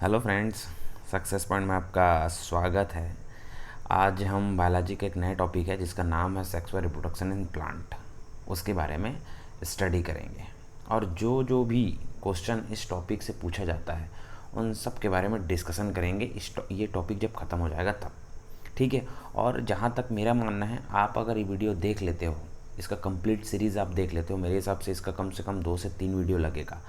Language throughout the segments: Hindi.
हेलो फ्रेंड्स, सक्सेस पॉइंट में आपका स्वागत है। आज हम बायोलॉजी के एक नए टॉपिक है जिसका नाम है सेक्सुअल रिप्रोडक्शन इन प्लांट, उसके बारे में स्टडी करेंगे। और जो जो भी क्वेश्चन इस टॉपिक से पूछा जाता है उन सब के बारे में डिस्कशन करेंगे ये टॉपिक जब ख़त्म हो जाएगा तब, ठीक है। और जहाँ तक मेरा मानना है, आप अगर ये वीडियो देख लेते हो, इसका कंप्लीट सीरीज़ आप देख लेते हो, मेरे हिसाब से इसका कम से कम 2 से 3 वीडियो लगेगा।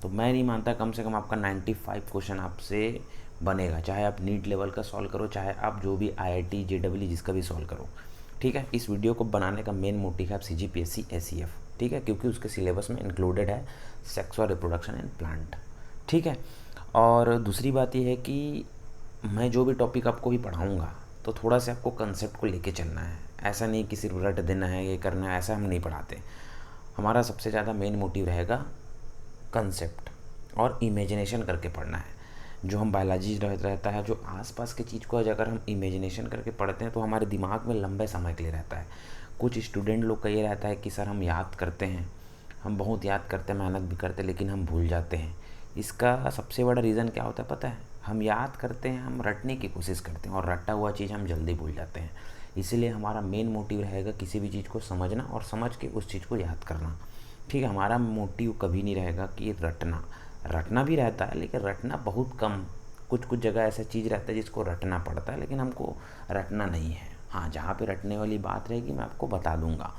तो मैं नहीं मानता, कम से कम आपका 95 क्वेश्चन आपसे बनेगा, चाहे आप नीट लेवल का सॉल्व करो, चाहे आप जो भी IIT JEE जिसका भी सॉल्व करो, ठीक है। इस वीडियो को बनाने का मेन मोटिव है आप CGPSC SEF, ठीक है, क्योंकि उसके सिलेबस में इंक्लूडेड है सेक्सुअल रिप्रोडक्शन इन प्लांट, ठीक है। और दूसरी बात यह है कि मैं जो भी टॉपिक आपको भी पढ़ाऊँगा तो थोड़ा सा आपको कंसेप्ट को लेके चलना है। ऐसा नहीं कि सिर्फ रट देना है, ये करना है, ऐसा हम नहीं पढ़ाते। हमारा सबसे ज़्यादा मेन मोटिव रहेगा कंसेप्ट और इमेजिनेशन करके पढ़ना है। जो हम बायोलॉजी रहता है, जो आसपास की चीज़ को अगर हम इमेजिनेशन करके पढ़ते हैं तो हमारे दिमाग में लंबे समय के लिए रहता है। कुछ स्टूडेंट लोग का ये रहता है कि सर हम याद करते हैं, हम बहुत याद करते हैं, मेहनत भी करते हैं, लेकिन हम भूल जाते हैं। इसका सबसे बड़ा रीज़न क्या होता है पता है? हम याद करते हैं, हम रटने की कोशिश करते हैं और रटा हुआ चीज़ हम जल्दी भूल जाते हैं। इसीलिए हमारा मेन मोटिव रहेगा किसी भी चीज़ को समझना और समझ के उस चीज़ को याद करना, ठीक है। हमारा मोटिव कभी नहीं रहेगा कि रटना। रटना भी रहता है लेकिन रटना बहुत कम, कुछ कुछ जगह ऐसा चीज़ रहता है जिसको रटना पड़ता है, लेकिन हमको रटना नहीं है। हाँ, जहाँ पे रटने वाली बात रहेगी मैं आपको बता दूंगा,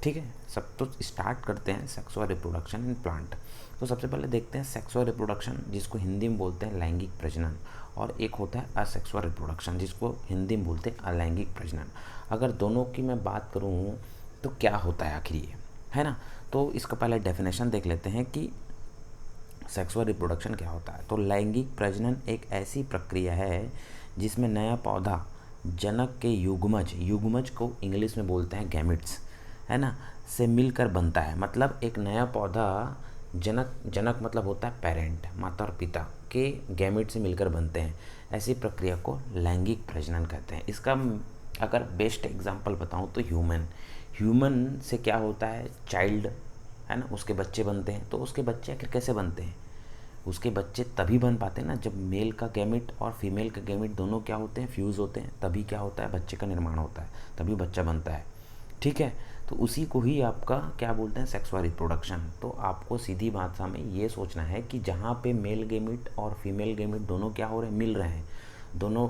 ठीक है। सब तो स्टार्ट करते हैं सेक्सुअल रिप्रोडक्शन इन प्लांट। तो सबसे पहले देखते हैं सेक्सुअल रिप्रोडक्शन, जिसको हिंदी में बोलते हैं लैंगिक प्रजनन, और एक होता है असेक्सुअल रिप्रोडक्शन, जिसको हिंदी में बोलते हैं अलैंगिक प्रजनन। अगर दोनों की मैं बात करूँ तो क्या होता है आखिर ये, है ना। तो इसका पहले डेफिनेशन देख लेते हैं कि सेक्सुअल रिप्रोडक्शन क्या होता है। तो लैंगिक प्रजनन एक ऐसी प्रक्रिया है जिसमें नया पौधा जनक के युग्मज को इंग्लिश में बोलते हैं गैमिट्स, है ना, से मिलकर बनता है। मतलब एक नया पौधा जनक मतलब होता है पेरेंट, माता और पिता के गैमिट से मिलकर बनते हैं। ऐसी प्रक्रिया को लैंगिक प्रजनन कहते हैं। इसका अगर बेस्ट एग्जांपल बताऊं तो ह्यूमन से क्या होता है, चाइल्ड, है ना, उसके बच्चे बनते हैं। तो उसके बच्चे आखिर कैसे बनते हैं? उसके बच्चे तभी बन पाते हैं ना जब मेल का गैमिट और फीमेल का गैमिट दोनों क्या होते हैं, फ्यूज़ होते हैं, तभी क्या होता है, बच्चे का निर्माण होता है, तभी बच्चा बनता है, ठीक है। तो उसी को ही आपका क्या बोलते हैं, सेक्सुअल रिप्रोडक्शन। तो आपको सीधी भाषा में ये सोचना है कि जहाँ पे मेल गैमिट और फीमेल गैमिट दोनों क्या हो रहे हैं, मिल रहे हैं, दोनों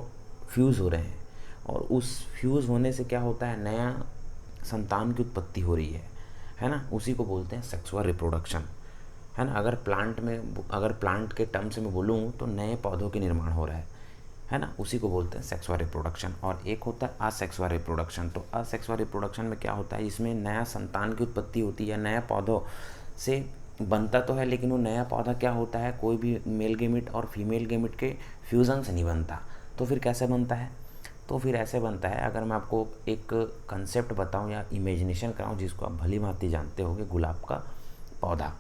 फ्यूज़ हो रहे हैं, और उस फ्यूज़ होने से क्या होता है, नया संतान की उत्पत्ति हो रही है ना। उसी को बोलते हैं सेक्सुअल रिप्रोडक्शन, है ना। अगर प्लांट के टर्म से मैं बोलूँ तो नए पौधों के निर्माण हो रहा है ना, उसी को बोलते हैं सेक्सुअल रिप्रोडक्शन। और एक होता है असेक्सुअल रिप्रोडक्शन। तो असेक्सुअल रिप्रोडक्शन में क्या होता है, इसमें नया संतान की उत्पत्ति होती है, नया पौधों से बनता तो है, लेकिन वो नया पौधा क्या होता है, कोई भी मेल गेमिट और फीमेल गेमिट के फ्यूज़न से नहीं बनता। तो फिर कैसे बनता है? तो फिर ऐसे बनता है, अगर मैं आपको एक कंसेप्ट बताऊं या इमेजिनेशन कराऊं जिसको आप भली भांति जानते होंगे, गुलाब का पौधा।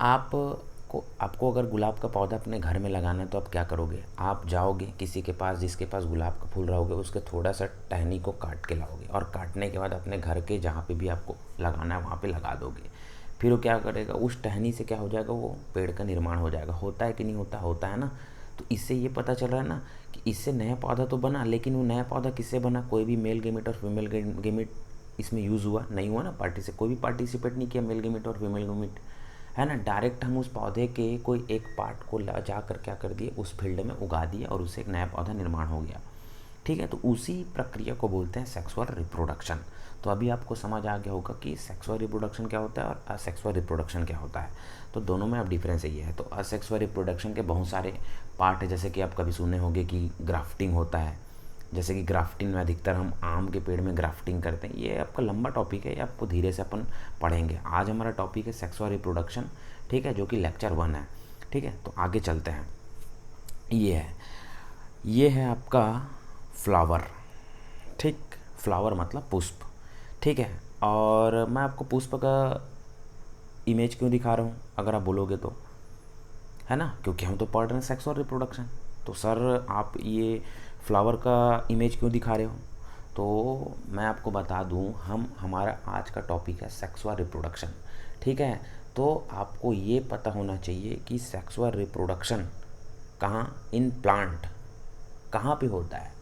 आपको अगर गुलाब का पौधा अपने घर में लगाना है तो आप क्या करोगे? आप जाओगे किसी के पास जिसके पास गुलाब का फूल रहोगे, उसके थोड़ा सा टहनी को काट के लाओगे, और काटने के बाद अपने घर के जहाँ पे भी आपको लगाना है वहाँ पे लगा दोगे। फिर वो क्या करेगा, उस टहनी से क्या हो जाएगा, वो पेड़ का निर्माण हो जाएगा। होता है कि नहीं होता? होता है ना। तो इससे ये पता चल रहा है ना कि इससे नया पौधा तो बना, लेकिन वो नया पौधा किससे बना? कोई भी मेल गेमिट और फीमेल गेमिट इसमें यूज़ हुआ नहीं, हुआ ना, कोई भी पार्टिसिपेट नहीं किया मेल गेमिट और फीमेल गेमिट, है ना। डायरेक्ट हम उस पौधे के कोई एक पार्ट को ला जा कर क्या कर दिए, उस फील्ड में उगा दिए और उससे एक नया पौधा निर्माण हो गया, ठीक है। तो उसी प्रक्रिया को बोलते हैं सेक्सुअल रिप्रोडक्शन। तो अभी आपको समझ आ गया होगा कि सेक्सुअल रिप्रोडक्शन क्या होता है और असेक्सुअल रिप्रोडक्शन क्या होता है। तो दोनों में अब डिफरेंस यही है। तो असेक्सुअल रिप्रोडक्शन के बहुत सारे पार्ट है, जैसे कि आप कभी सुने होंगे कि ग्राफ्टिंग होता है। जैसे कि ग्राफ्टिंग में अधिकतर हम आम के पेड़ में ग्राफ्टिंग करते हैं। ये आपका लंबा टॉपिक है, ये आपको धीरे से अपन पढ़ेंगे। आज हमारा टॉपिक है सेक्सुअल रिप्रोडक्शन, ठीक है, जो कि लेक्चर 1 है, ठीक है। तो आगे चलते हैं। ये है आपका फ्लावर, ठीक। फ्लावर मतलब पुष्प, ठीक है। और मैं आपको पुष्प का इमेज क्यों दिखा रहा हूँ अगर आप बोलोगे तो, है ना, क्योंकि हम तो पढ़ रहे हैं सेक्सुअल रिप्रोडक्शन। तो सर आप ये फ्लावर का इमेज क्यों दिखा रहे हो? तो मैं आपको बता दूं, हमारा आज का टॉपिक है सेक्सुअल रिप्रोडक्शन, ठीक है। तो आपको ये पता होना चाहिए कि सेक्सुअल रिप्रोडक्शन कहाँ इन प्लांट कहाँ पे होता है,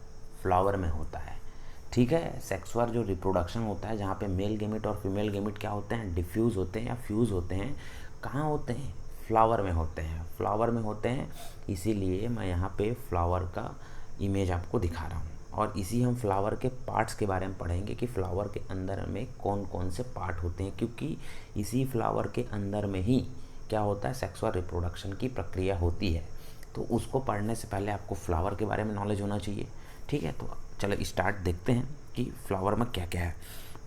फ्लावर में होता है। ठीक है, सेक्सुअल जो रिप्रोडक्शन होता है जहाँ पे मेल गेमिट और फीमेल गेमिट क्या होते हैं, डिफ्यूज़ होते हैं या फ्यूज़ होते हैं, कहाँ होते हैं, फ्लावर में होते हैं, फ्लावर में होते हैं। इसीलिए मैं यहाँ पे फ्लावर का इमेज आपको दिखा रहा हूँ, और इसी हम फ्लावर के पार्ट्स के बारे में पढ़ेंगे कि फ्लावर के अंदर में कौन कौन से पार्ट होते हैं, क्योंकि इसी फ्लावर के अंदर में ही क्या होता है, सेक्सुअल रिप्रोडक्शन की प्रक्रिया होती है। तो उसको पढ़ने से पहले आपको फ्लावर के बारे में नॉलेज होना चाहिए। ठीक है, तो चलो स्टार्ट देखते हैं कि फ्लावर में क्या क्या है।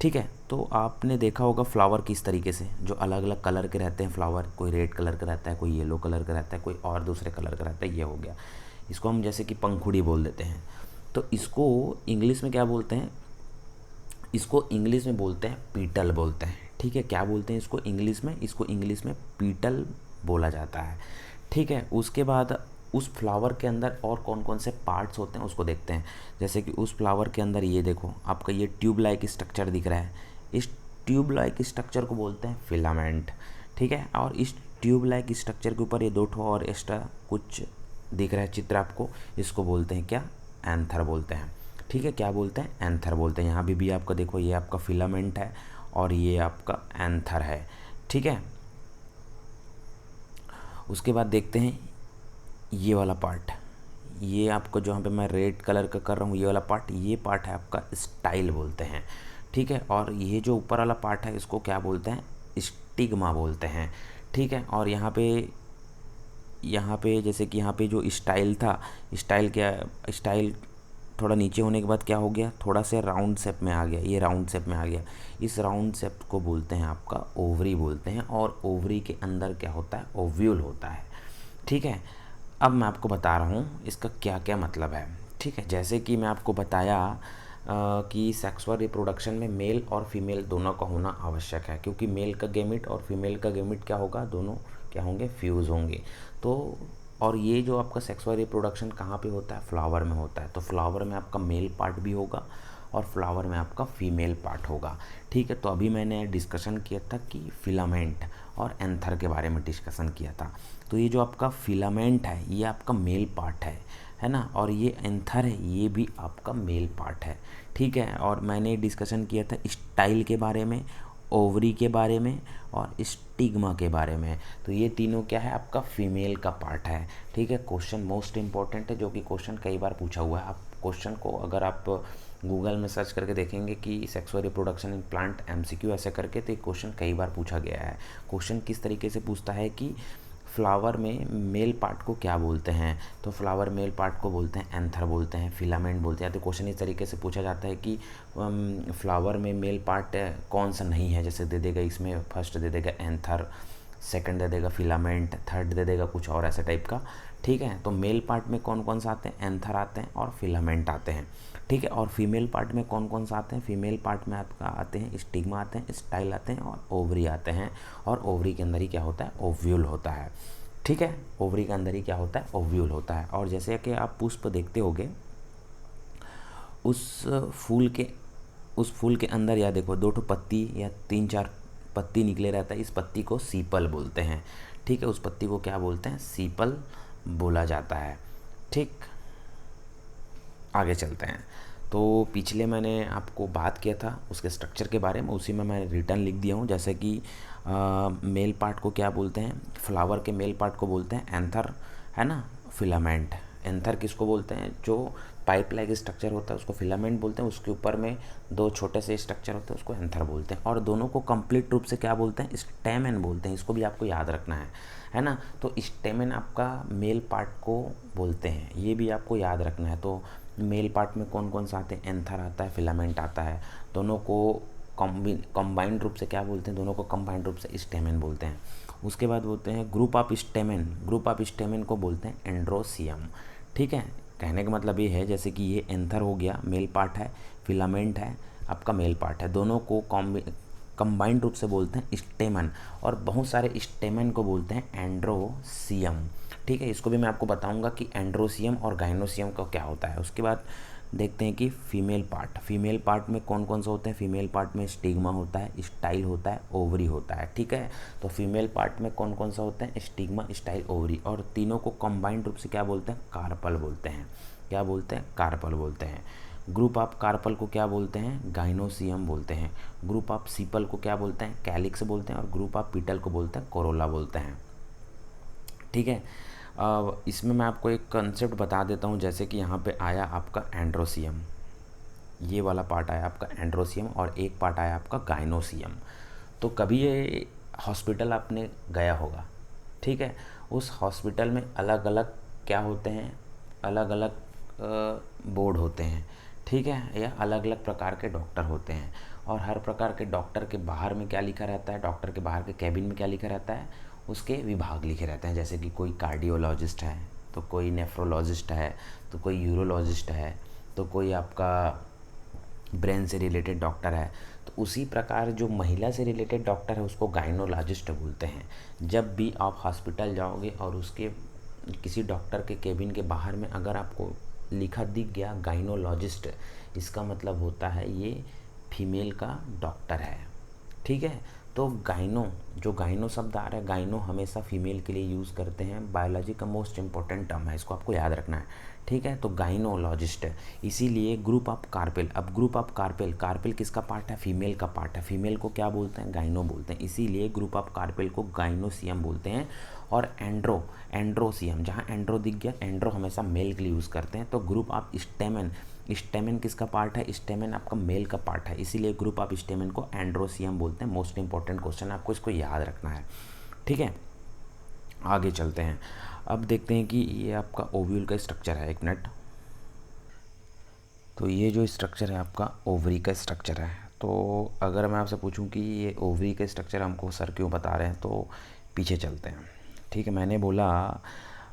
ठीक है, तो आपने देखा होगा फ्लावर किस तरीके से, जो अलग अलग कलर के रहते हैं फ्लावर, कोई रेड कलर का रहता है, कोई येलो कलर का रहता है, कोई और दूसरे कलर का रहता है। ये हो गया, इसको हम जैसे कि पंखुड़ी बोल देते हैं। तो इसको इंग्लिश में क्या बोलते हैं, इसको इंग्लिश में बोलते हैं पीटल बोलते हैं। ठीक है, क्या बोलते हैं इसको इंग्लिश में, इसको इंग्लिश में पीटल बोला जाता है। ठीक है, उसके बाद उस फ्लावर के अंदर और कौन कौन से पार्ट्स होते हैं उसको देखते हैं। जैसे कि उस फ्लावर के अंदर ये देखो, आपका ये ट्यूब लाइक स्ट्रक्चर दिख रहा है, इस ट्यूब लाइक स्ट्रक्चर को बोलते हैं फिलामेंट। ठीक है, और इस ट्यूब लाइक स्ट्रक्चर के ऊपर ये दो ठो और एक्स्ट्रा कुछ दिख रहा है चित्र आपको, इसको बोलते हैं क्या, एंथर बोलते हैं। ठीक है, क्या बोलते हैं, एंथर बोलते हैं। यहाँ भी आपका देखो, ये आपका फिलामेंट है और ये आपका एंथर है। ठीक है, उसके बाद देखते हैं ये वाला पार्ट, ये आपको जो यहाँ पे मैं रेड कलर का कर रहा हूँ, ये वाला पार्ट, ये पार्ट है आपका स्टाइल बोलते हैं। ठीक है, और ये जो ऊपर वाला पार्ट है इसको क्या बोलते हैं, स्टिग्मा बोलते हैं। ठीक है, और यहाँ पे जैसे कि यहाँ पे जो स्टाइल था, स्टाइल क्या, स्टाइल थोड़ा नीचे होने के बाद क्या हो गया, थोड़ा सा राउंड शेप में आ गया, ये राउंड शेप में आ गया। इस राउंड शेप को बोलते हैं आपका ओवरी बोलते हैं, और ओवरी के अंदर क्या होता है, ओव्यूल होता है। ठीक है, अब मैं आपको बता रहा हूँ इसका क्या क्या मतलब है। ठीक है, जैसे कि मैं आपको बताया कि सेक्सुअल रिप्रोडक्शन में मेल और फीमेल दोनों का होना आवश्यक है, क्योंकि मेल का गेमिट और फीमेल का गेमिट क्या होगा, दोनों क्या होंगे, फ्यूज़ होंगे। तो और ये जो आपका सेक्सुअल रिप्रोडक्शन कहाँ पे होता है, फ्लावर में होता है। तो फ्लावर में आपका मेल पार्ट भी होगा और फ्लावर में आपका फीमेल पार्ट होगा। ठीक है, तो अभी मैंने डिस्कशन किया था कि फिलामेंट और एंथर के बारे में डिस्कशन किया था। तो ये जो आपका फिलामेंट है ये आपका मेल पार्ट है ना, और ये एंथर है ये भी आपका मेल पार्ट है। ठीक है, और मैंने डिस्कशन किया था स्टाइल के बारे में, ओवरी के बारे में और स्टिग्मा के बारे में। तो ये तीनों क्या है, आपका फीमेल का पार्ट है। ठीक है, क्वेश्चन मोस्ट इंपॉर्टेंट है, जो कि क्वेश्चन कई बार पूछा हुआ है। आप क्वेश्चन को अगर आप गूगल में सर्च करके देखेंगे कि sexual reproduction in plant MCQ ऐसे करके, तो ये क्वेश्चन कई बार पूछा गया है। क्वेश्चन किस तरीके से पूछता है कि फ्लावर में मेल पार्ट को क्या बोलते हैं, तो फ्लावर मेल पार्ट को बोलते हैं एंथर बोलते हैं, फिलामेंट बोलते हैं। तो क्वेश्चन इस तरीके से पूछा जाता है कि फ्लावर में मेल पार्ट कौन सा नहीं है, जैसे दे देगा इसमें फर्स्ट दे देगा एंथर, सेकंड दे देगा फिलामेंट, थर्ड दे देगा कुछ और ऐसे टाइप का। ठीक है, तो मेल पार्ट में कौन कौन सा आते हैं, एंथर आते हैं और फिलामेंट आते हैं। ठीक है, और फीमेल पार्ट में कौन कौन सा आते हैं, फीमेल पार्ट में आपका आते हैं स्टिग्मा आते हैं, स्टाइल आते हैं और ओवरी आते हैं। और ओवरी के अंदर ही क्या होता है, ओव्यूल होता है। ठीक है, ओवरी के अंदर ही क्या होता है, ओव्यूल होता है। और जैसे कि आप पुष्प देखते होगे, उस फूल के अंदर या देखो दो ठो पत्ती या 3-4 पत्ती निकले रहता है, इस पत्ती को सीपल बोलते हैं। ठीक है, उस पत्ती को क्या बोलते हैं, सीपल बोला जाता है। ठीक, आगे चलते हैं। तो पिछले मैंने आपको बात किया था उसके स्ट्रक्चर के बारे में, उसी में मैं रिटर्न लिख दिया हूँ। जैसे कि मेल पार्ट को क्या बोलते हैं, फ्लावर के मेल पार्ट को बोलते हैं एंथर, है ना, फिलामेंट। एंथर किसको बोलते हैं, जो पाइप लाइक स्ट्रक्चर होता है उसको फिलामेंट बोलते हैं, उसके ऊपर में दो छोटे से स्ट्रक्चर होते हैं उसको एंथर बोलते हैं। और दोनों को कंप्लीट रूप से क्या बोलते हैं, स्टेमेन बोलते हैं। इसको भी आपको याद रखना है ना। तो स्टेमेन आपका मेल पार्ट को बोलते हैं, ये भी आपको याद रखना है। तो मेल पार्ट में कौन कौन सा आते हैं, एंथर आता है, फिलामेंट आता है। दोनों को कंबाइंड रूप से क्या बोलते हैं, दोनों को कंबाइंड रूप से स्टेमेन बोलते हैं। उसके बाद बोलते हैं group of stamen, group of stamen को बोलते हैं एंड्रोसियम। ठीक है, कहने का मतलब ये है जैसे कि ये एंथर हो गया मेल पार्ट है, फिलामेंट है आपका मेल पार्ट है, दोनों को कंबाइंड रूप से बोलते हैं स्टेमन, और बहुत सारे स्टेमन को बोलते हैं एंड्रोसियम। ठीक है, इसको भी मैं आपको बताऊंगा कि एंड्रोसियम और गाइनोसियम का क्या होता है। उसके बाद देखते हैं कि फीमेल पार्ट में कौन कौन सा होते हैं। फीमेल पार्ट में स्टिग्मा होता है, स्टाइल होता है, ओवरी होता है, ठीक है। तो फीमेल पार्ट में कौन कौन सा होते हैं, स्टिग्मा, स्टाइल, ओवरी, और तीनों को कंबाइंड रूप से क्या बोलते हैं, कार्पल बोलते हैं। क्या बोलते हैं, कार्पल बोलते हैं। ग्रुप ऑफ कार्पल को क्या बोलते हैं, गाइनोसियम बोलते हैं। ग्रुप ऑफ सीपल को क्या बोलते हैं, कैलिक्स बोलते हैं। और ग्रुप ऑफ पीटल को बोलते हैं कोरोला बोलते हैं, ठीक है। इसमें मैं आपको एक कंसेप्ट बता देता हूँ। जैसे कि यहाँ पे आया आपका एंड्रोसियम, ये वाला पार्ट आया आपका एंड्रोसियम, और एक पार्ट आया आपका गाइनोसियम। तो कभी ये हॉस्पिटल आपने गया होगा, ठीक है। उस हॉस्पिटल में अलग अलग क्या होते हैं, अलग अलग बोर्ड होते हैं, ठीक है, या अलग अलग प्रकार के डॉक्टर होते हैं। और हर प्रकार के डॉक्टर के बाहर में क्या लिखा रहता है, डॉक्टर के बाहर के कैबिन में क्या लिखा रहता है, उसके विभाग लिखे रहते हैं। जैसे कि कोई कार्डियोलॉजिस्ट है, तो कोई नेफ्रोलॉजिस्ट है, तो कोई यूरोलॉजिस्ट है, तो कोई आपका ब्रेन से रिलेटेड डॉक्टर है। तो उसी प्रकार जो महिला से रिलेटेड डॉक्टर है उसको गाइनोलॉजिस्ट बोलते हैं। जब भी आप हॉस्पिटल जाओगे और उसके किसी डॉक्टर के केबिन के बाहर में अगर आपको लिखा दिख गया गाइनोलॉजिस्ट, इसका मतलब होता है ये फीमेल का डॉक्टर है, ठीक है। तो जो गाइनो शब्द आ रहा है, गाइनो हमेशा फीमेल के लिए यूज़ करते हैं। बायोलॉजी का मोस्ट इंपॉर्टेंट टर्म है, इसको आपको याद रखना है, ठीक है। तो गाइनोलॉजिस्ट, इसीलिए ग्रुप ऑफ कार्पेल। अब ग्रुप ऑफ कार्पेल किसका पार्ट है, फीमेल का पार्ट है। फीमेल को क्या बोलते हैं, गाइनो बोलते हैं, इसीलिए ग्रुप ऑफ कार्पेल को गाइनोसियम बोलते हैं। और एंड्रोसियम, जहाँ एंड्रो दिख गया, एंड्रो हमेशा मेल के लिए यूज़ करते हैं। तो ग्रुप ऑफ स्टेमेन किसका पार्ट है, स्टेमेन आपका मेल का पार्ट है, इसीलिए ग्रुप ऑफ स्टेमेन को एंड्रोसियम बोलते हैं। मोस्ट इंपॉर्टेंट क्वेश्चन, आपको इसको याद रखना है, ठीक है। आगे चलते हैं। अब देखते हैं कि ये आपका ओव्यूल का स्ट्रक्चर है। एक मिनट। तो ये जो स्ट्रक्चर है आपका ओवरी का स्ट्रक्चर है। तो अगर मैं आपसे पूछूं कि ये ओवरी का स्ट्रक्चर हमको सर क्यों बता रहे हैं, तो पीछे चलते हैं, ठीक है। मैंने बोला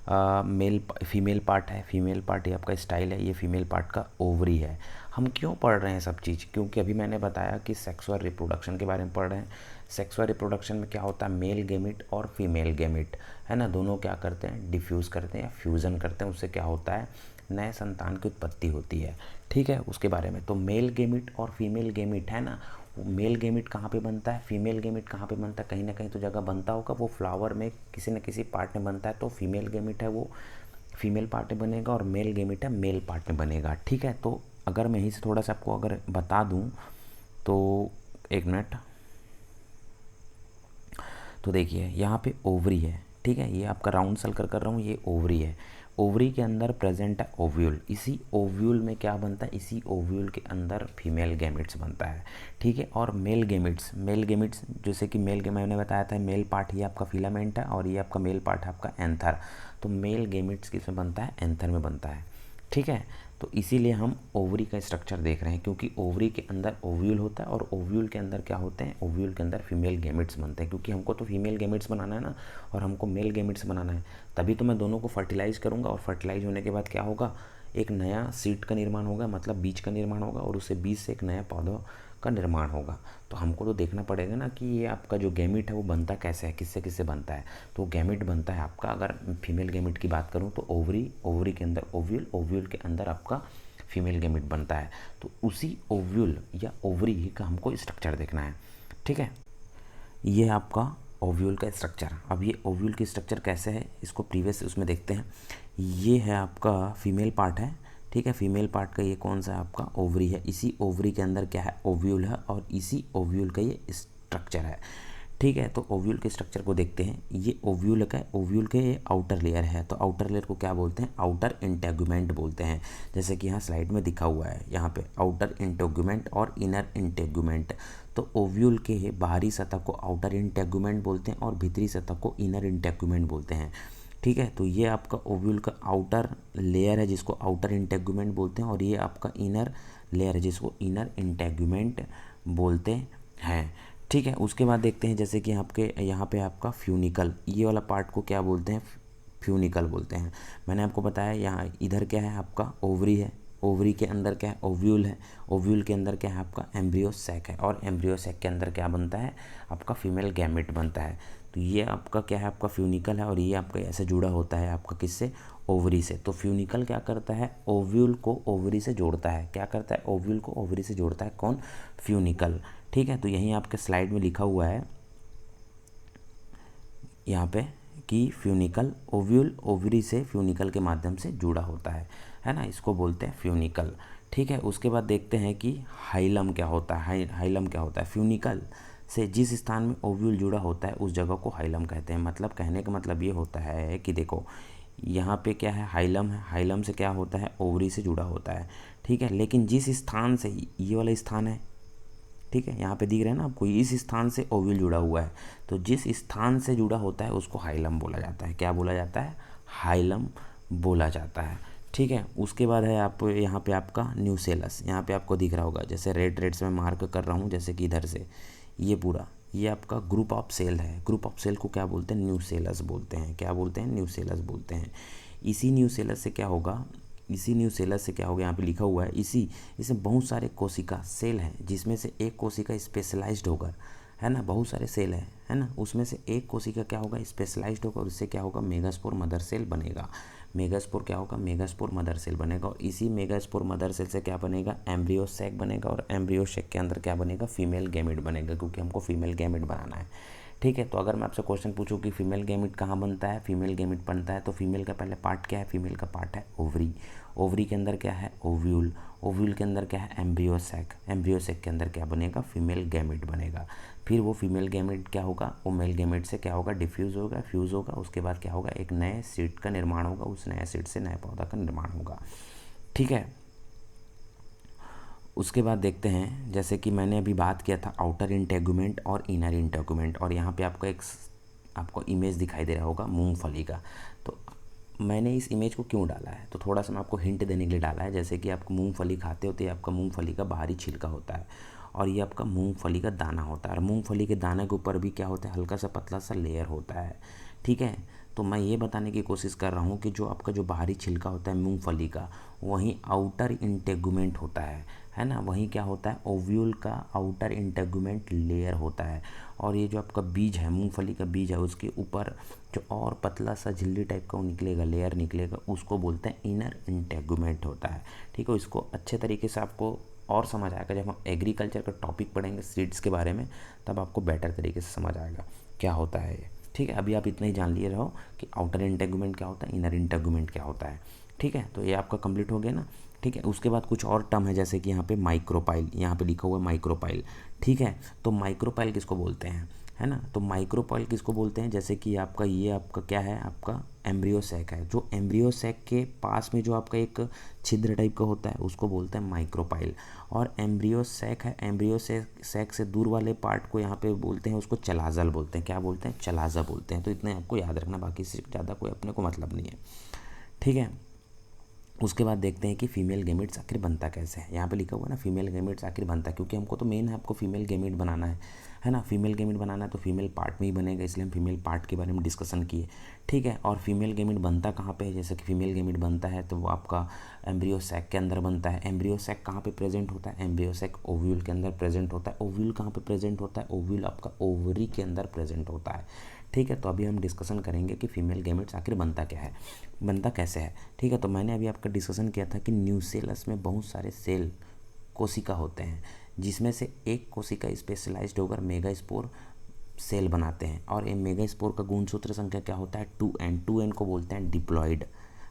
फीमेल पार्ट है, फीमेल पार्ट ये आपका स्टाइल है, ये फीमेल पार्ट का ओवरी है। हम क्यों पढ़ रहे हैं सब चीज़, क्योंकि अभी मैंने बताया कि सेक्सुअल रिप्रोडक्शन के बारे में पढ़ रहे हैं। सेक्सुअल रिप्रोडक्शन में क्या होता है, मेल गेमिट और फीमेल गेमिट, है ना, दोनों क्या करते हैं, डिफ्यूज़ करते हैं या फ्यूज़न करते हैं। उससे क्या होता है, नए संतान की उत्पत्ति होती है, ठीक है। उसके बारे में तो मेल गेमिट और फीमेल गेमिट है ना, मेल गेमिट कहाँ पे बनता है, फीमेल गेमिट कहाँ पे बनता है, कहीं ना कहीं तो जगह बनता होगा। वो फ्लावर में किसी न किसी पार्ट में बनता है। तो फीमेल गेमिट है वो फीमेल पार्ट में बनेगा, और मेल गेमिट है मेल पार्ट में बनेगा, ठीक है। तो अगर मैं यहीं से थोड़ा सा आपको अगर बता दूं तो एक मिनट। तो देखिए यहाँ पे ओवरी है, ठीक है, ये आपका राउंड सर्कल कर रहा हूँ, ये ओवरी है। ओवरी के अंदर प्रेजेंट है ओव्यूल। इसी ओव्यूल में क्या बनता है, इसी ओव्यूल के अंदर फीमेल गैमेट्स बनता है, ठीक है। और मेल गैमेट्स जैसे कि मैंने बताया था मेल पार्ट ये आपका फिलामेंट है, और ये आपका मेल पार्ट है आपका एंथर। तो मेल गैमेट्स किस में बनता है, एंथर में बनता है, ठीक है। तो इसीलिए हम ओवरी का स्ट्रक्चर देख रहे हैं, क्योंकि ओवरी के अंदर ओव्यूल होता है, और ओव्यूल के अंदर क्या होते हैं, ओव्यूल के अंदर फीमेल गैमेट्स बनते हैं। क्योंकि हमको तो फीमेल गैमेट्स बनाना है ना, और हमको मेल गैमेट्स बनाना है, तभी तो मैं दोनों को फर्टिलाइज़ करूँगा। और फर्टिलाइज होने के बाद क्या होगा, एक नया सीड का निर्माण होगा, मतलब बीज का निर्माण होगा, और उससे बीज से एक नया पौधा का निर्माण होगा। तो हमको तो देखना पड़ेगा ना कि ये आपका जो गैमेट है वो बनता कैसे है, किससे किससे बनता है। तो गैमेट बनता है आपका, अगर फीमेल गैमेट की बात करूँ तो ओवरी के अंदर ओव्यूल, ओव्यूल के अंदर आपका फीमेल गैमेट बनता है। तो उसी ओव्यूल या ओवरी का हमको स्ट्रक्चर देखना है, ठीक है। ये आपका ओव्यूल का स्ट्रक्चर। अब ये ओव्यूल की स्ट्रक्चर कैसे है, इसको प्रीवियस उसमें देखते हैं। ये है आपका फीमेल पार्ट है, ठीक है। फीमेल पार्ट का ये कौन सा है, आपका ओवरी है। इसी ओवरी के अंदर क्या है, ओव्यूल है, और इसी ओव्यूल का ये स्ट्रक्चर है, ठीक है। तो ओव्यूल के स्ट्रक्चर को देखते हैं। ये ओव्यूल का, ओव्यूल के ये आउटर लेयर है। तो आउटर लेयर को क्या बोलते हैं, आउटर इंटेगुमेंट बोलते हैं। जैसे कि यहाँ स्लाइड में दिखा हुआ है, यहाँ पे आउटर इंटेगुमेंट और इनर इंटेगुमेंट। तो ओव्यूल के बाहरी सतह को आउटर इंटेगुमेंट बोलते हैं, और भीतरी सतह को इनर इंटेगुमेंट बोलते हैं, ठीक है। तो ये आपका ओव्यूल का आउटर लेयर है जिसको आउटर इंटेगुमेंट बोलते हैं, और ये आपका इनर लेयर है जिसको इनर इंटेगुमेंट बोलते हैं, ठीक है। उसके बाद देखते हैं, जैसे कि यहाँ पे आपका फ्यूनिकल, ये वाला पार्ट को क्या बोलते हैं, फ्यूनिकल बोलते हैं। मैंने आपको बताया यहाँ इधर क्या है, आपका ओवरी है, ओवरी के अंदर क्या है, ओव्यूल है, ओव्यूल के अंदर क्या है, आपका एम्ब्रियो सैक है, और एम्ब्रियो सैक के अंदर क्या बनता है, आपका फीमेल गैमेट बनता है। तो ये आपका क्या है, आपका फ्यूनिकल है, और ये आपका ऐसे जुड़ा होता है आपका किससे, ओवरी से। तो फ्यूनिकल क्या करता है, ओव्यूल को ओवरी से जोड़ता है। क्या करता है, ओव्यूल को ओवरी से जोड़ता है कौन, फ्यूनिकल। ठीक है, तो यहीं आपके स्लाइड में लिखा हुआ है यहाँ पे कि फ्यूनिकल ओव्यूल ओवरी से फ्यूनिकल के माध्यम से जुड़ा होता है ना, इसको बोलते हैं फ्यूनिकल। ठीक है, उसके बाद देखते हैं कि हाइलम क्या होता है। हाइलम क्या होता है, फ्यूनिकल से जिस स्थान में ओव्यूल जुड़ा होता है उस जगह को हाइलम कहते हैं। मतलब कहने का मतलब ये होता है कि देखो यहाँ पे क्या है, हाइलम है, हाइलम से क्या होता है, ओवरी से जुड़ा होता है। ठीक है, लेकिन जिस स्थान से, ये वाला स्थान है, ठीक है, यहाँ पे दिख रहा है ना आपको, इस स्थान से ओव्यूल जुड़ा हुआ है, तो जिस स्थान से जुड़ा होता है उसको हाइलम बोला जाता है। क्या बोला जाता है, हाइलम बोला जाता है। ठीक है, उसके बाद है आप यहाँ पे आपका न्यूसेलस। यहाँ पे आपको दिख रहा होगा, जैसे रेड से मैं मार्क कर रहा हूँ, जैसे कि इधर से ये पूरा, ये आपका ग्रुप ऑफ सेल है। ग्रुप ऑफ सेल को क्या बोलते हैं, न्यूसेलस बोलते हैं। क्या बोलते हैं, न्यूसेलस बोलते हैं। इसी न्यूसेलस से क्या होगा, इसी न्यूसेलस से क्या होगा, यहाँ पे लिखा हुआ है, इसमें बहुत सारे कोशिका सेल हैं, जिसमें से एक कोशिका स्पेशलाइज्ड होकर, है ना, बहुत सारे सेल है ना, उसमें से एक कोशिका क्या होगा, स्पेशलाइज्ड होगा, और उससे क्या होगा, मेगास्पोर मदर सेल बनेगा। मेगास्पोर क्या होगा, मेगास्पोर मदर सेल बनेगा, और इसी मेगास्पोर मदर सेल से क्या बनेगा, एम्ब्रियो सैक बनेगा, और एम्ब्रियो सैक के अंदर क्या बनेगा, फीमेल गैमेट बनेगा, क्योंकि हमको फीमेल गैमेट बनाना है। ठीक है, तो अगर मैं आपसे क्वेश्चन पूछूं कि फीमेल गैमेट कहाँ बनता है, फीमेल गैमेट बनता है, तो फीमेल का पहले पार्ट क्या है, फीमेल का पार्ट है ओवरी। ओवरी के अंदर क्या है, ओव्यूल। ओव्यूल के अंदर क्या है, एम्ब्रियो सैक। एम्ब्रियो सैक के अंदर क्या बनेगा, फीमेल गैमेट बनेगा। फिर वो फीमेल गैमेट क्या होगा, वो मेल गैमेट से क्या होगा, डिफ्यूज़ होगा, फ्यूज़ होगा, उसके बाद क्या होगा, एक नए सीड का निर्माण होगा, उस नए सीड से नए पौधा का निर्माण होगा। ठीक है, उसके बाद देखते हैं, जैसे कि मैंने अभी बात किया था आउटर इंटेगुमेंट और इनर इंटेगुमेंट, और यहाँ पे आपको आपको इमेज दिखाई दे रहा होगा मूंगफली का। तो मैंने इस इमेज को क्यों डाला है, तो थोड़ा सा मैं आपको हिंट देने के लिए डाला है। जैसे कि आपको मूंगफली खाते होते, आपका मूंगफली का बाहरी छिलका होता है, और ये आपका मूंगफली का दाना होता है, और मूंगफली के दाने के ऊपर भी क्या होता है, हल्का सा पतला सा लेयर होता है। ठीक है, तो मैं ये बताने की कोशिश कर रहा हूँ कि जो आपका जो बाहरी छिलका होता है मूंगफली का, वहीं आउटर इंटेगुमेंट होता है ना, वहीं क्या होता है, ओव्यूल का आउटर इंटेगुमेंट लेयर होता है, और ये जो आपका बीज है, मूंगफली का बीज है, उसके ऊपर जो और पतला सा झिल्ली टाइप का वो निकलेगा, लेयर निकलेगा, उसको बोलते हैं इनर इंटेगुमेंट होता है। ठीक है, इसको अच्छे तरीके से आपको और समझ आएगा जब हम एग्रीकल्चर का टॉपिक पढ़ेंगे सीड्स के बारे में, तब आपको बेटर तरीके से समझ आएगा क्या होता है ये। ठीक है, अभी आप इतना ही जान लिए रहो कि आउटर इंटेगुमेंट क्या होता है, इनर इंटेगुमेंट क्या होता है। ठीक है, तो ये आपका कंप्लीट हो गया ना। ठीक है, उसके बाद कुछ और टर्म है, जैसे कि यहाँ पे माइक्रोपाइल, यहाँ पे लिखा हुआ है माइक्रोपाइल। ठीक है, तो माइक्रोपाइल किसको बोलते हैं, है ना, तो माइक्रोपाइल किसको बोलते हैं, जैसे कि आपका ये आपका क्या है, आपका एम्ब्रियो सैक है, जो एम्ब्रियो सैक के पास में जो आपका एक छिद्र टाइप का होता है उसको बोलते हैं माइक्रोपाइल। और एम्ब्रियो सैक है, एम्ब्रियो सैक से दूर वाले पार्ट को यहाँ पे बोलते हैं, उसको चलाजल बोलते हैं। क्या बोलते हैं, चलाजा बोलते हैं। तो इतने आपको याद रखना, बाकी से ज़्यादा कोई अपने को मतलब नहीं है। ठीक है, उसके बाद देखते हैं कि फीमेल गैमेट्स आखिर बनता कैसे है। यहाँ पे लिखा हुआ है ना, फीमेल गैमेट्स आखिर बनता है, क्योंकि हमको तो मेन है आपको फीमेल गैमेट बनाना है ना, फीमेल गैमेट बनाना है, तो फीमेल पार्ट में ही बनेगा, इसलिए हम फीमेल पार्ट के बारे में डिस्कशन किए। ठीक है, और फीमेल गैमेट बनता कहाँ पे है, जैसे कि फीमेल गैमेट बनता है तो वो आपका एम्ब्रियो सैक के अंदर बनता है। एम्ब्रियो सैक कहाँ पे प्रेजेंट होता है, एम्ब्रियो सैक ओव्यूल के अंदर प्रेजेंट होता है। ओव्यूल कहाँ पे प्रेजेंट होता है, ओव्यूल आपका ओवरी के अंदर प्रेजेंट होता है। ठीक है, तो अभी हम डिस्कशन करेंगे कि फीमेल गैमेट्स आखिर बनता क्या है, बनता कैसे है। ठीक है, तो मैंने अभी आपका डिस्कशन किया था कि न्यूसेलस में बहुत सारे सेल कोशिका होते हैं, जिसमें से एक कोशिका स्पेशलाइज्ड होकर मेगास्पोर सेल बनाते हैं, और ये मेगास्पोर का गुणसूत्र संख्या क्या होता है, 2n। 2n को बोलते हैं डिप्लॉइड,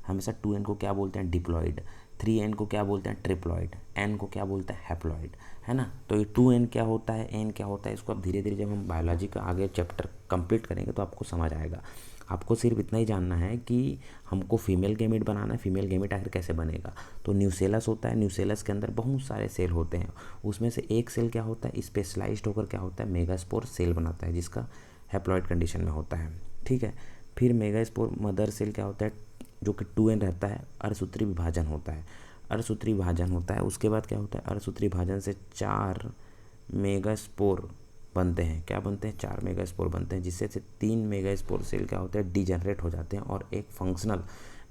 हमेशा 2n को क्या बोलते हैं, डिप्लॉइड। 3n को क्या बोलते हैं, ट्रिप्लॉइड। n को क्या बोलते हैं, हैप्लॉइड, है ना। तो ये 2n क्या होता है, n क्या होता है, इसको आप धीरे धीरे जब हम बायोलॉजी का आगे चैप्टर कंप्लीट करेंगे तो आपको समझ आएगा। आपको सिर्फ इतना ही जानना है कि हमको फीमेल गैमेट बनाना है, फीमेल गैमेट आखिर कैसे बनेगा। तो न्यूसेलस होता है, न्यूसेलस के अंदर बहुत सारे सेल होते हैं, उसमें से एक सेल क्या होता है, स्पेशलाइज्ड होकर क्या होता है, मेगास्पोर सेल बनाता है, जिसका हैप्लॉइड कंडीशन में होता है। ठीक है, फिर मेगास्पोर मदर सेल क्या होता है, जो कि 2n रहता है, अर्धसूत्री विभाजन होता है, अर्धसूत्री विभाजन होता है। उसके बाद क्या होता है, अर्धसूत्री विभाजन से 4 मेगास्पोर बनते हैं। क्या बनते हैं, 4 मेगास्पोर बनते हैं, जिससे से 3 मेगास्पोर सेल क्या होते हैं, डिजनरेट हो जाते हैं, और एक फंक्शनल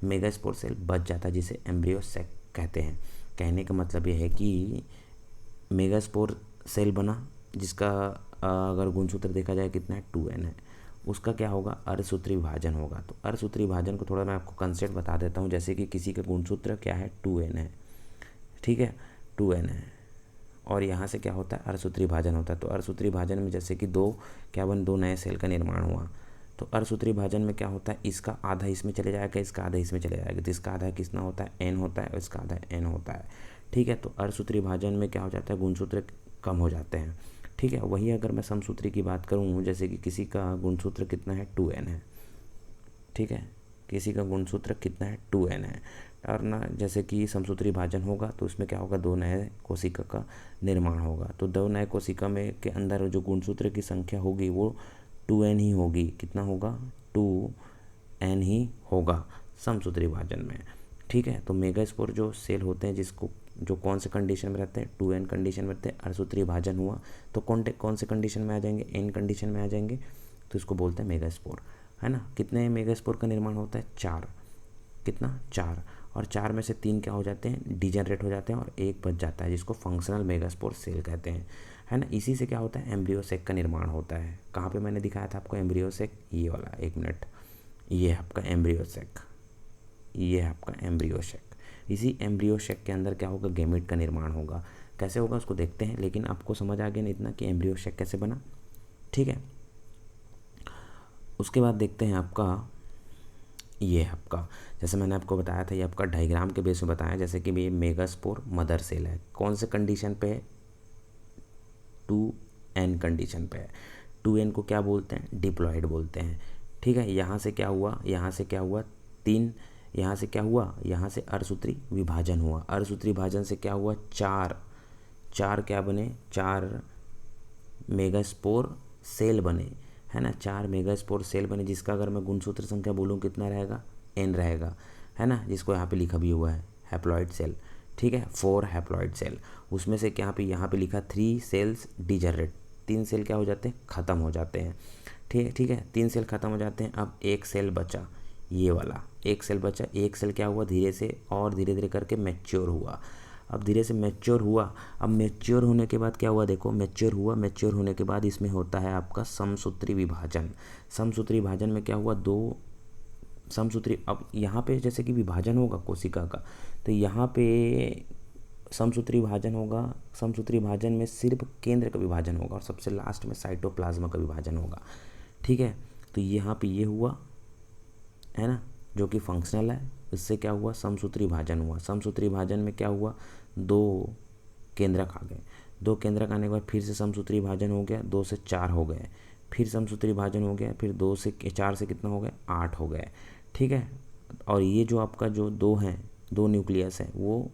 मेगास्पोर सेल बच जाता है, जिसे एम्ब्रियो सैक कहते हैं। कहने का मतलब ये है कि मेगास्पोर सेल बना, जिसका अगर गुणसूत्र देखा जाए कितना है, 2n है, उसका क्या होगा, अर्धसूत्री विभाजन होगा। तो अर्धसूत्री विभाजन को थोड़ा मैं आपको कंसेप्ट बता देता हूँ। जैसे कि किसी का गुणसूत्र क्या है, 2n है, ठीक है, 2n है, और यहाँ से क्या होता है, अर्धसूत्री विभाजन होता है। तो अर्धसूत्री विभाजन में जैसे कि दो नए सेल का निर्माण हुआ, तो अर्धसूत्री विभाजन में क्या होता है, इसका आधा इसमें चले जाएगा, इसका आधा इसमें चले जाएगा। तो इसका आधा कितना होता है, n होता है, और इसका आधा n होता है, ठीक है। तो अर्धसूत्री विभाजन में क्या हो जाता है, गुणसूत्र कम हो जाते हैं, ठीक है। वही अगर मैं समसूत्री की बात करूँ, जैसे कि किसी का गुणसूत्र कितना है, 2n है, ठीक है, किसी का गुणसूत्र कितना है, 2n है, और ना जैसे कि समसूत्री विभाजन होगा तो उसमें क्या होगा, 2 नए कोशिका का निर्माण होगा। तो 2 नए कोशिका में के अंदर जो गुणसूत्र की संख्या होगी वो 2n ही होगी। कितना होगा, 2n ही होगा समसूत्री विभाजन में, ठीक है। तो मेगास्पोर जो सेल होते हैं जिसको जो कौन से कंडीशन में रहते हैं, 2n कंडीशन में रहते हैं। अर्धसूत्री विभाजन हुआ तो कौन से कंडीशन में आ जाएंगे, n कंडीशन में आ जाएंगे, तो इसको बोलते हैं मेगास्पोर, है ना। कितने मेगास्पोर का निर्माण होता है, 4, कितना, 4, और 4 में से 3 क्या हो जाते हैं, डिजेनरेट हो जाते हैं, और 1 बच जाता है जिसको फंक्शनल मेगास्पोर सेल कहते हैं, है ना। इसी से क्या होता है, एम्ब्रियो सेक का निर्माण होता है। कहाँ पे मैंने दिखाया था आपको एम्ब्रियो सेक, ये वाला, 1 मिनट, ये है आपका एम्ब्रियो सेक, ये है आपका एम्ब्रियो सेक। इसी एम्ब्रियो सेक के अंदर क्या होगा, गैमेट का निर्माण होगा। कैसे होगा उसको देखते हैं, लेकिन आपको समझ आ गया ना इतना कि एम्ब्रियो सेक कैसे बना, ठीक है। उसके बाद देखते हैं आपका ये है आपका, जैसे मैंने आपको बताया था, ये आपका डायग्राम के बेस में बताया। जैसे कि ये मेगास्पोर मदर सेल है, कौन से कंडीशन पे है, 2n कंडीशन पे है। 2n को क्या बोलते हैं, डिप्लॉयड बोलते हैं, ठीक है। यहाँ से क्या हुआ, यहाँ से क्या हुआ, 3, यहाँ से क्या हुआ, यहाँ से अर्धसूत्री विभाजन हुआ। अर्धसूत्री विभाजन से क्या हुआ, 4 क्या बने, 4 मेगास्पोर सेल बने, है ना। 4 मेगास्पोर सेल बने, जिसका अगर मैं गुणसूत्र संख्या बोलूँ कितना रहेगा, n रहेगा, है ना, जिसको यहाँ पे लिखा भी हुआ है हैप्लॉइड सेल, ठीक है, 4 हैप्लॉइड सेल। उसमें से क्या पे यहाँ पे लिखा 3 सेल्स डिजेनरेट, 3 सेल क्या हो जाते हैं, ख़त्म हो जाते हैं, ठीक है, 3 सेल ख़त्म हो जाते हैं। अब 1 सेल बचा, ये वाला 1 सेल बचा। 1 सेल क्या हुआ, धीरे से और धीरे धीरे करके मैच्योर हुआ। अब धीरे से मैच्योर हुआ। अब मैच्योर होने के बाद क्या हुआ, देखो मैच्योर हुआ, मैच्योर होने के बाद इसमें होता है आपका समसूत्री विभाजन। समसूत्री विभाजन में क्या हुआ, 2 समसूत्री, अब यहाँ पे जैसे कि विभाजन होगा कोशिका का, तो यहाँ पे समसूत्री विभाजन होगा। समसूत्री विभाजन में सिर्फ केंद्र का विभाजन होगा, और सबसे लास्ट में साइटोप्लाज्मा का विभाजन होगा, ठीक है। तो यहाँ पे ये हुआ, है ना, जो कि फंक्शनल है। इससे क्या हुआ, समसूत्री विभाजन हुआ। समसूत्री विभाजन में क्या हुआ, 2 केंद्रक आ गए। 2 केंद्रक आने के बाद फिर से समसूत्री विभाजन हो गया, 2 से 4 हो गए, फिर समसूत्री विभाजन हो गया, फिर 2 से 4 से कितना हो गया, 8 हो गए, ठीक है। और ये जो आपका जो 2 हैं, 2 न्यूक्लियस हैं, वो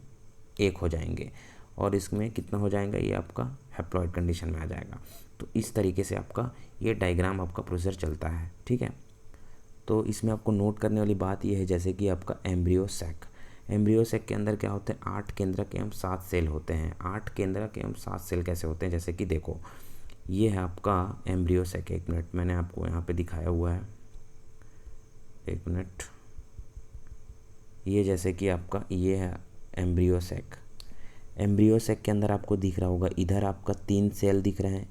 1 हो जाएंगे, और इसमें कितना हो जाएगा, ये आपका हैप्लॉइड कंडीशन में आ जाएगा। तो इस तरीके से आपका ये डायग्राम आपका प्रोसेस चलता है, ठीक है। तो इसमें आपको नोट करने वाली बात यह है, जैसे कि आपका एम्ब्रियो सैक, एम्ब्रियो सैक के अंदर क्या होते हैं, 8 केंद्रक एवं 7 सेल होते हैं। 8 केंद्रक एवं 7 सेल कैसे होते हैं, जैसे कि देखो ये है आपका एम्ब्रियो सैक। 1 मिनट, मैंने आपको यहाँ पे दिखाया हुआ है, 1 मिनट, ये जैसे कि आपका ये है एम्ब्रियो सैक। एम्ब्रियो सैक के अंदर आपको दिख रहा होगा, इधर आपका 3 सेल दिख रहे हैं,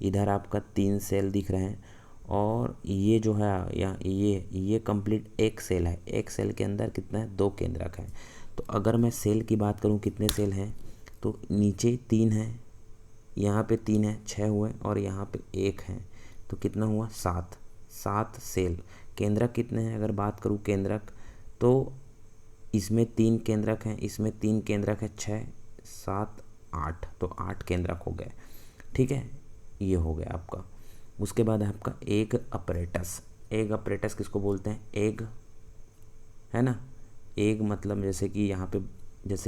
इधर आपका 3 सेल दिख रहे हैं, और ये जो है यहाँ ये कंप्लीट 1 सेल है। 1 सेल के अंदर कितना है, 2 केंद्रक हैं। तो अगर मैं सेल की बात करूँ कितने सेल हैं, तो नीचे 3 हैं, यहाँ पे 3 है, 6 हुए, और यहाँ पे 1 है, तो कितना हुआ, 7 सेल। केंद्रक कितने हैं, अगर बात करूँ केंद्रक, तो इसमें 3 केंद्रक हैं, इसमें 3 केंद्रक है, 6 7 8, तो 8 केंद्रक हो गए, ठीक है, ये हो गया आपका। उसके बाद है आपका एग अपरेटस। एग अपरेटस किसको बोलते हैं, एग, है ना। एग मतलब जैसे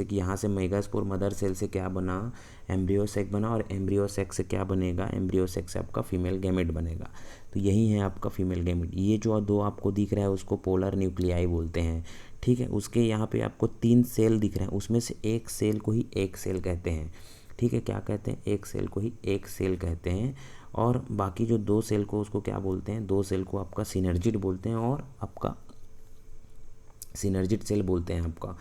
कि यहाँ से मेगास्पोर मदर सेल से क्या बना, एम्ब्रियो सैक बना, और एम्ब्रियो सैक से क्या बनेगा, एम्ब्रियो सैक से आपका फीमेल गैमेट बनेगा। तो यही है आपका फीमेल गैमेट। ये जो 2 आपको दिख रहा है उसको पोलर न्यूक्लियाई बोलते हैं, ठीक है। उसके यहाँ पे आपको 3 सेल दिख रहे हैं, उसमें से 1 सेल को ही 1 सेल कहते हैं, ठीक है। क्या कहते हैं, 1 सेल को ही 1 सेल कहते हैं, और बाकी जो 2 सेल को उसको क्या बोलते हैं, 2 सेल को आपका सिनर्जिड बोलते हैं, और आपका सिनर्जिड सेल बोलते हैं आपका,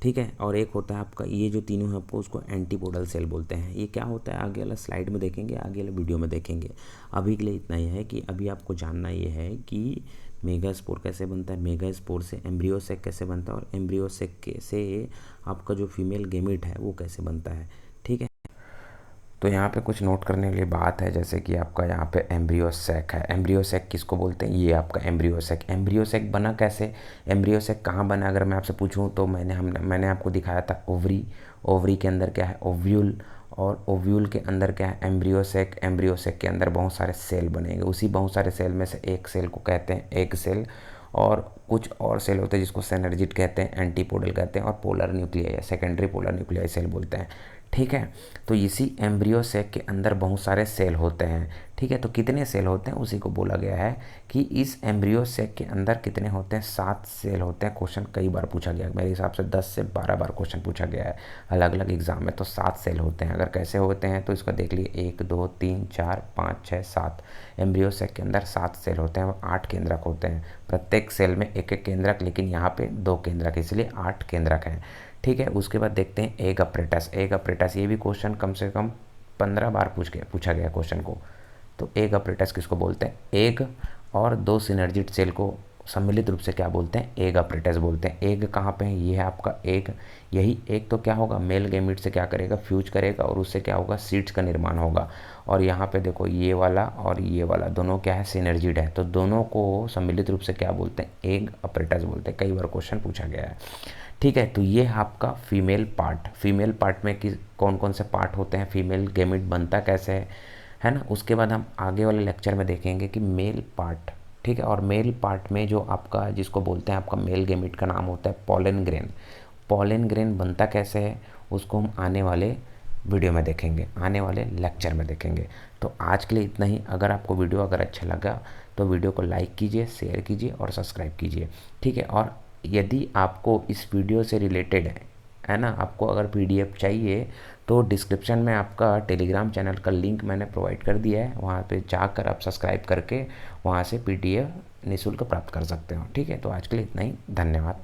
ठीक है। और एक होता है आपका, ये जो तीनों है आपको उसको एंटीपोडल सेल बोलते हैं। ये क्या होता है आगे वाला स्लाइड में देखेंगे, आगे वाले वीडियो में देखेंगे। अभी के लिए इतना ही है कि अभी आपको जानना ये है कि मेगास्पोर कैसे बनता है, मेगास्पोर से एम्ब्रियोसेक कैसे बनता है, और एम्ब्रियोसेक से आपका जो फीमेल गेमिट है वो कैसे बनता है। ठीक है। तो यहाँ पे कुछ नोट करने वाली बात है, जैसे कि आपका यहाँ पे एम्ब्रियोसेक है। एम्ब्रियोसेक किसको बोलते हैं, ये आपका एम्ब्रियोसेक। एम्ब्रियोसेक बना कैसे, एम्ब्रियोसेक कहाँ बना, अगर मैं आपसे पूछूँ तो मैंने आपको दिखाया था ओवरी। ओवरी के अंदर क्या है, ओव्यूल, और ओव्यूल के अंदर क्या है, एम्ब्रियोसेक। एम्ब्रियोसेक के अंदर बहुत सारे सेल बनेंगे, उसी बहुत सारे सेल में से एक सेल को कहते हैं एग सेल, और कुछ और सेल होते हैं जिसको सिनर्जिड कहते हैं, एंटीपोडल कहते हैं, और polar nuclei, secondary polar nuclei cell बोलते हैं। ठीक है। तो इसी एम्ब्रियोसेक के अंदर बहुत सारे सेल होते हैं। ठीक है। तो कितने सेल होते हैं उसी को बोला गया है कि इस एम्ब्रियोसेक के अंदर कितने होते हैं, 7 सेल होते हैं। क्वेश्चन कई बार पूछा गया, मेरे हिसाब से 10 से 12 बार क्वेश्चन पूछा गया है अलग अलग एग्जाम में। तो 7 सेल होते हैं। अगर कैसे होते हैं तो इसका देख लिए, 1 2 3 4 5 6 7। एम्ब्रियोसेक के अंदर 7 सेल होते हैं और 8 केंद्रक होते हैं। प्रत्येक सेल में एक एक केंद्रक, लेकिन यहाँ पे 2 केंद्रक, इसलिए 8 केंद्रक हैं। ठीक है। उसके बाद देखते हैं एग अपरेटस। एग अपरेटस, ये भी क्वेश्चन कम से कम 15 बार पूछा गया क्वेश्चन को। तो एग अपरेटस किसको बोलते हैं, एग और 2 सिनर्जिड सेल को सम्मिलित रूप से क्या बोलते हैं, एग अपरेटस बोलते हैं। एग कहाँ पे है, ये है आपका एग। यही एग तो क्या होगा, मेल गैमीट से क्या करेगा, फ्यूज करेगा, और उससे क्या होगा, सीड्स का निर्माण होगा। और यहाँ पे देखो, ये वाला और ये वाला दोनों क्या है, सिनर्जिड है। तो दोनों को सम्मिलित रूप से क्या बोलते हैं, एग अपरेटस बोलते हैं। कई बार क्वेश्चन पूछा गया है। ठीक है। तो ये आपका फीमेल पार्ट। फीमेल पार्ट में कौन कौन से पार्ट होते हैं, फीमेल गेमिट बनता कैसे है ना। उसके बाद हम आगे वाले लेक्चर में देखेंगे कि मेल पार्ट। ठीक है। और मेल पार्ट में जो आपका, जिसको बोलते हैं आपका मेल गेमिट, का नाम होता है पॉलन ग्रेन। पॉलन ग्रेन बनता कैसे है उसको हम आने वाले वीडियो में देखेंगे, आने वाले लेक्चर में देखेंगे। तो आज के लिए इतना ही। अगर आपको वीडियो अगर अच्छा लगा तो वीडियो को लाइक कीजिए, शेयर कीजिए और सब्सक्राइब कीजिए। ठीक है। और यदि आपको इस वीडियो से रिलेटेड है ना, आपको अगर पीडीएफ चाहिए तो डिस्क्रिप्शन में आपका टेलीग्राम चैनल का लिंक मैंने प्रोवाइड कर दिया है, वहाँ पे जाकर आप सब्सक्राइब करके वहाँ से पीडीएफ निःशुल्क प्राप्त कर सकते हो। ठीक है। तो आज के लिए इतना ही, धन्यवाद।